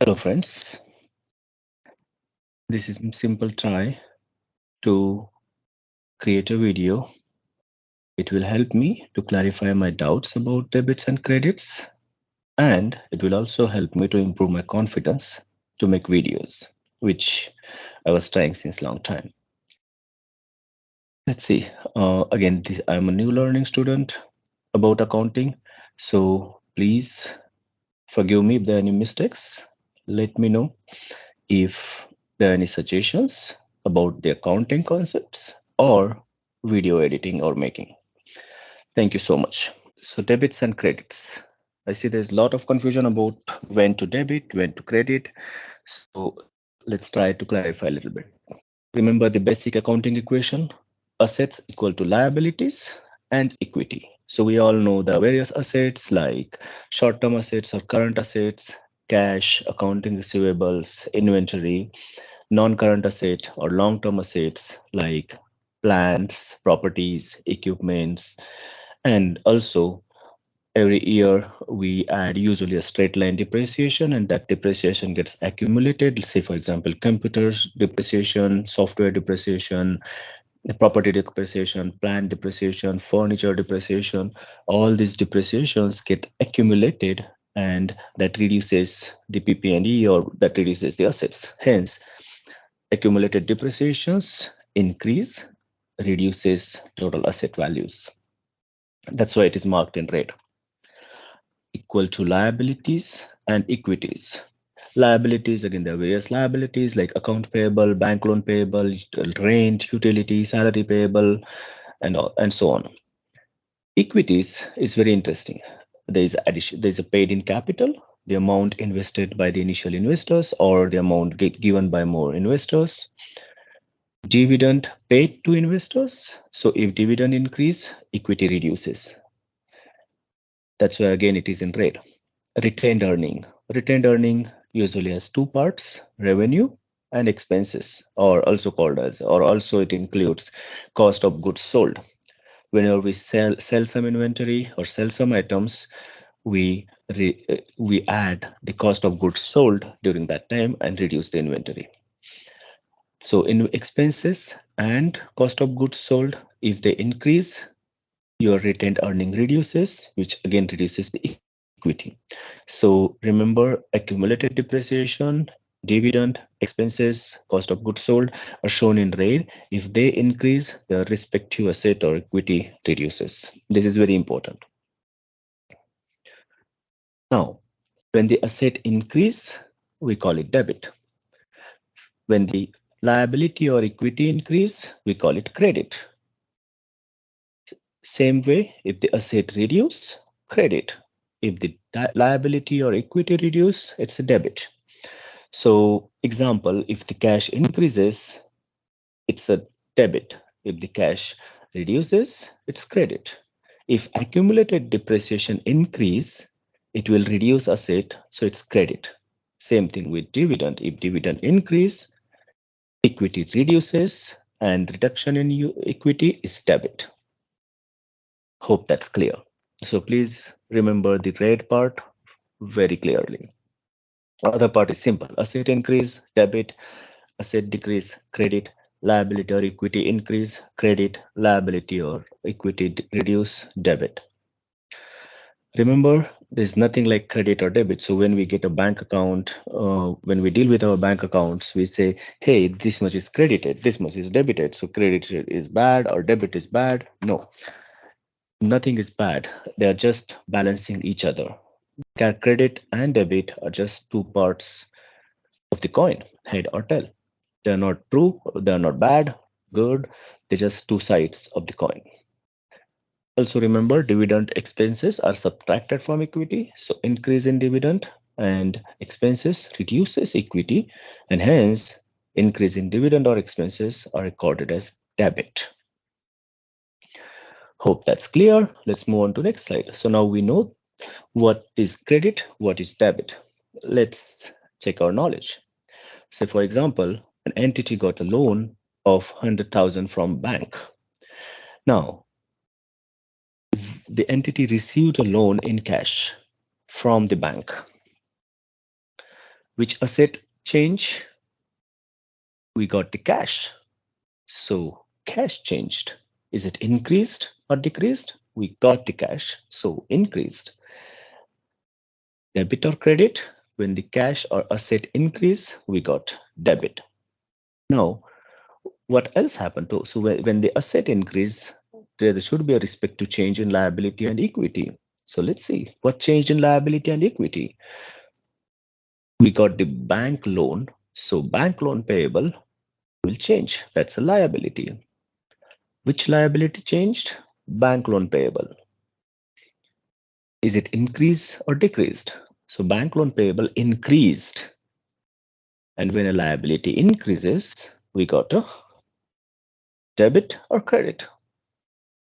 Hello friends, this is simple try to create a video. It will help me to clarify my doubts about debits and credits, and it will also help me to improve my confidence to make videos, which I was trying since long time. Let's see. Again, I'm a new learning student about accounting, so please forgive me if there are any mistakes. Let me know if there are any suggestions about the accounting concepts or video editing or making. Thank you so much. So debits and credits. I see there's a lot of confusion about when to debit, when to credit. So let's try to clarify a little bit. Remember the basic accounting equation, assets equal to liabilities and equity. So we all know the various assets like short-term assets or current assets, cash, accounting receivables, inventory, non-current asset or long-term assets like plants, properties, equipments, and also every year we add usually a straight line depreciation, and that depreciation gets accumulated. Say for example, computers depreciation, software depreciation, property depreciation, plant depreciation, furniture depreciation. All these depreciations get accumulated, and that reduces the PP&E, or that reduces the assets. Hence, accumulated depreciations increase, reduces total asset values. That's why it is marked in red. Equal to liabilities and equities. Liabilities, again, there are various liabilities like account payable, bank loan payable, rent, utility, salary payable, and so on. Equities is very interesting. There is a paid in capital, the amount invested by the initial investors or the amount given by more investors. Dividend paid to investors. So if dividend increase, equity reduces. That's why again it is in red. Retained earning. Retained earning usually has two parts, revenue and expenses, or also it includes cost of goods sold. Whenever we sell some inventory or sell some items, we add the cost of goods sold during that time and reduce the inventory. So in expenses and cost of goods sold, if they increase, your retained earning reduces, which again reduces the equity. So remember, accumulated depreciation, dividend, expenses, cost of goods sold are shown in red. If they increase, the respective asset or equity reduces. This is very important. Now, when the asset increase, we call it debit. When the liability or equity increase, we call it credit. Same way, if the asset reduce, credit. If the liability or equity reduce, it's a debit. So example, if the cash increases, it's a debit. If the cash reduces, it's credit. If accumulated depreciation increase, it will reduce asset, so it's credit. Same thing with dividend. If dividend increase, equity reduces, and reduction in equity is debit. Hope that's clear. So please remember the red part very clearly. Other part is simple. Asset increase, debit. Asset decrease, credit. Liability or equity increase, credit. Liability or equity reduce, debit. Remember, there's nothing like credit or debit. So when we get a bank account, when we deal with our bank accounts, we say, hey, this much is credited, this much is debited. So credit is bad or debit is bad. No, nothing is bad. They are just balancing each other. Credit and debit are just two parts of the coin, head or tail. They're not true, they're not bad, good. They're just two sides of the coin. Also remember, dividend expenses are subtracted from equity. So increase in dividend and expenses reduces equity, and hence increase in dividend or expenses are recorded as debit. Hope that's clear. Let's move on to next slide. So now we know what is credit, what is debit. Let's check our knowledge. Say for example, an entity got a loan of 100,000 from bank. Now, the entity received a loan in cash from the bank. Which asset change? We got the cash. So cash changed. Is it increased or decreased? We got the cash, so increased. Debit or credit? When the cash or asset increase, we got debit. Now, what else happened to? So when the asset increase, there should be a respective change in liability and equity. So let's see what changed in liability and equity. We got the bank loan. So bank loan payable will change. That's a liability. Which liability changed? Bank loan payable. Is it increased or decreased? So bank loan payable increased. And when a liability increases, we got a debit or credit.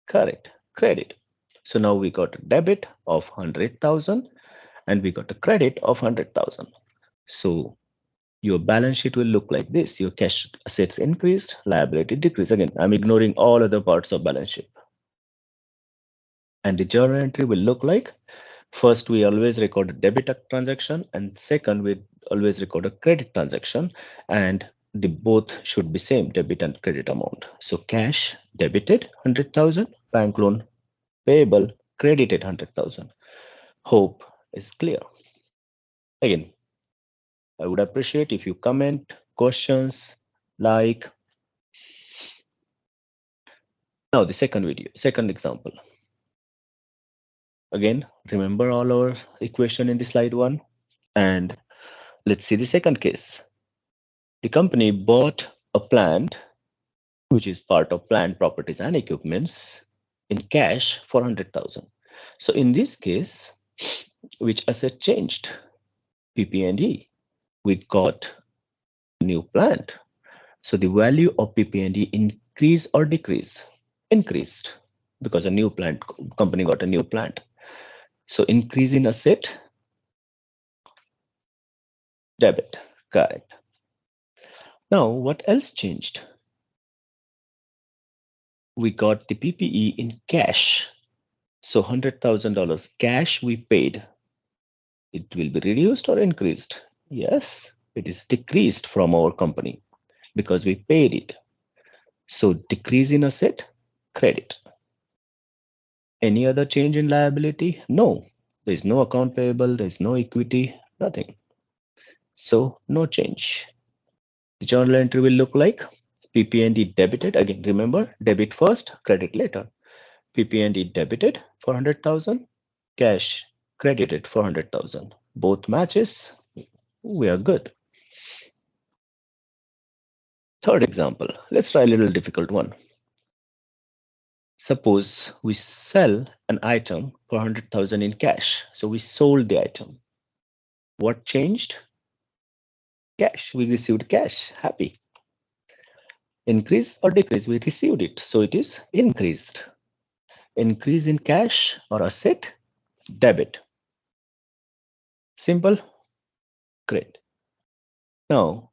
Correct. Credit. So now we got a debit of 100,000 and we got a credit of 100,000. So your balance sheet will look like this. Your cash assets increased, liability decreased. Again, I'm ignoring all other parts of balance sheet. And the journal entry will look like, first we always record a debit transaction, and second we always record a credit transaction, and the both should be same, debit and credit amount. So cash debited 100,000, bank loan payable credited 100,000. Hope is clear. Again, I would appreciate if you comment, questions, like. Now the second example. Again, remember all our equation in the slide one, and let's see the second case. The company bought a plant, which is part of plant properties and equipments, in cash for 100,000. So in this case, which asset changed? PP&E. We got new plant. So the value of PP&E increase or decrease? Increased, because a new plant, company got a new plant. So increase in asset, debit. Correct. Now what else changed? We got the PPE in cash. So $100,000 cash we paid. It will be reduced or increased? Yes, it is decreased from our company because we paid it. So decrease in asset, credit. Any other change in liability? No. There is no account payable, there is no equity, nothing. So no change. The journal entry will look like PP&E debited. Again, remember, debit first, credit later. PP&E debited for 100,000, cash credited for 100,000. Both matches, we are good. Third example, let's try a little difficult one. Suppose we sell an item for 100,000 in cash. So we sold the item. What changed? Cash. We received cash. Happy. Increase or decrease? We received it. So it is increased. Increase in cash or asset? Debit. Simple. Great. Now,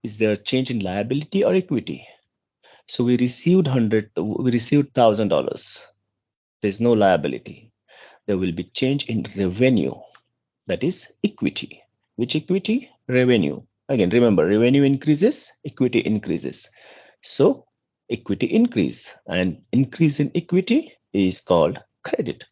is there a change in liability or equity? So we received $1,000. There's no liability. There will be change in revenue. That is equity. Which equity? Revenue. Again, remember, revenue increases, equity increases. So equity increase, and increase in equity is called credit.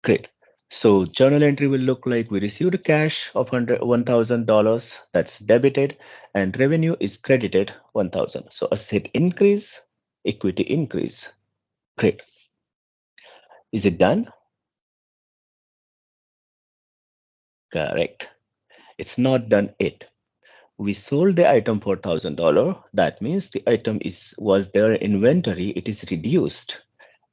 Great. So journal entry will look like we received cash of $1,000, that's debited, and revenue is credited 1,000. So asset increase, equity increase. Great. Is it done? Correct. It's not done yet. We sold the item for $1,000. That means the item was there in inventory. It is reduced.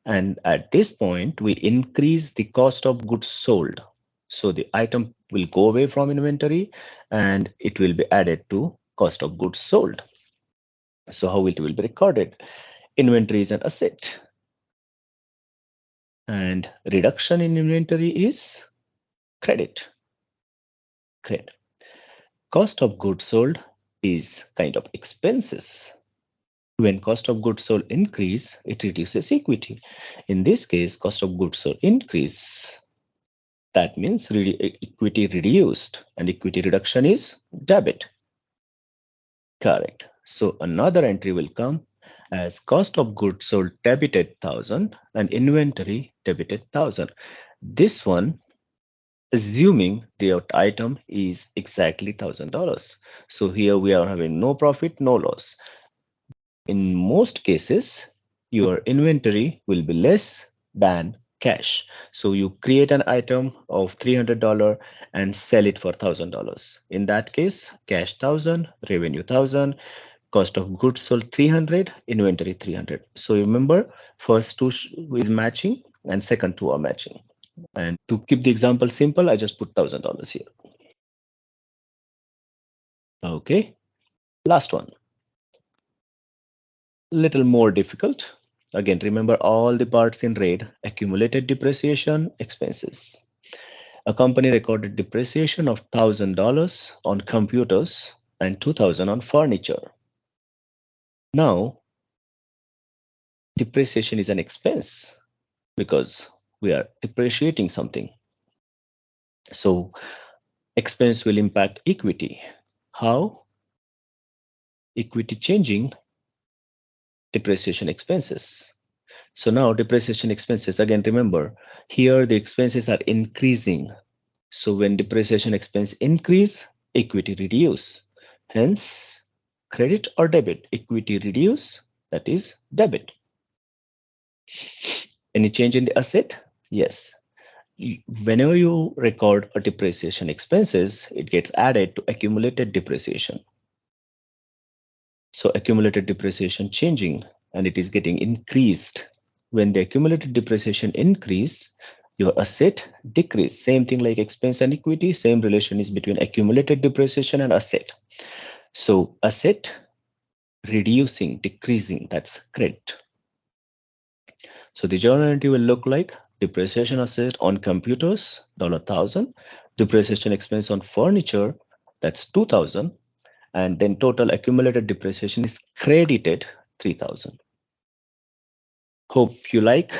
And at this point, we increase the cost of goods sold. So the item will go away from inventory and it will be added to cost of goods sold. So how it will be recorded? Inventory is an asset. And reduction in inventory is credit. Credit. Cost of goods sold is kind of expenses. When cost of goods sold increase, it reduces equity. In this case, cost of goods sold increase. That means equity reduced, and equity reduction is debit. Correct. So another entry will come as cost of goods sold debited 1,000 and inventory debited 1,000. This one assuming the item is exactly $1,000. So here we are having no profit, no loss. In most cases, your inventory will be less than cash. So you create an item of $300 and sell it for $1,000. In that case, cash 1,000, revenue 1,000, cost of goods sold 300, inventory 300. So remember, first two is matching and second two are matching. And to keep the example simple, I just put $1,000 here. Okay, last one. Little more difficult. Again, remember all the parts in red: accumulated depreciation, expenses. A company recorded depreciation of $1,000 on computers and 2,000 on furniture. Now, depreciation is an expense because we are depreciating something. So, expense will impact equity. How? Equity changing depreciation expenses. So now depreciation expenses, again, remember here the expenses are increasing. So when depreciation expense increase, equity reduce. Hence, credit or debit, equity reduce, that is debit. Any change in the asset? Yes. Whenever you record a depreciation expenses, it gets added to accumulated depreciation. So accumulated depreciation changing and it is getting increased. When the accumulated depreciation increase, your asset decrease. Same thing like expense and equity, same relation is between accumulated depreciation and asset. So asset reducing, decreasing, that's credit. So the journal entry will look like depreciation asset on computers, $1,000, depreciation expense on furniture, that's 2,000, and then total accumulated depreciation is credited 3,000. Hope you like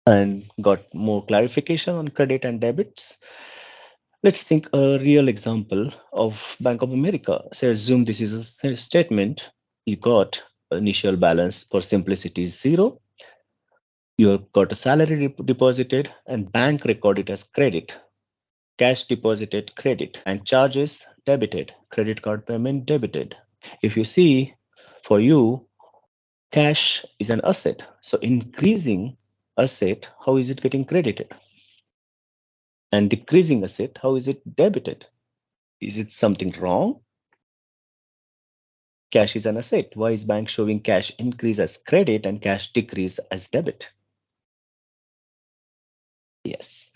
and got more clarification on credit and debits. Let's think a real example of Bank of America. Say assume this is a statement. You got initial balance for simplicity is zero. You got a salary deposited and bank recorded as credit. Cash deposited credit and charges debited. Credit card payment debited. If you see, for you, cash is an asset. So increasing asset, how is it getting credited? And decreasing asset, how is it debited? Is it something wrong? Cash is an asset. Why is bank showing cash increase as credit and cash decrease as debit? Yes.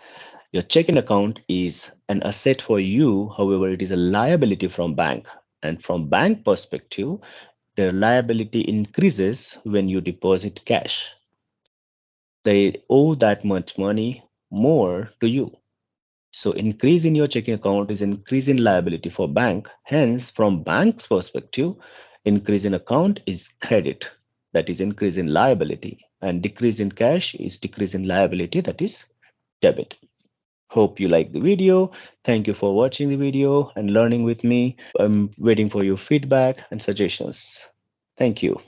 Your checking account is an asset for you. However, it is a liability from bank. And from bank perspective, their liability increases when you deposit cash. They owe that much money more to you. So increase in your checking account is increase in liability for bank. Hence, from bank's perspective, increase in account is credit, that is increase in liability, and decrease in cash is decrease in liability, that is debit. Hope you like the video. Thank you for watching the video and learning with me. I'm waiting for your feedback and suggestions. Thank you.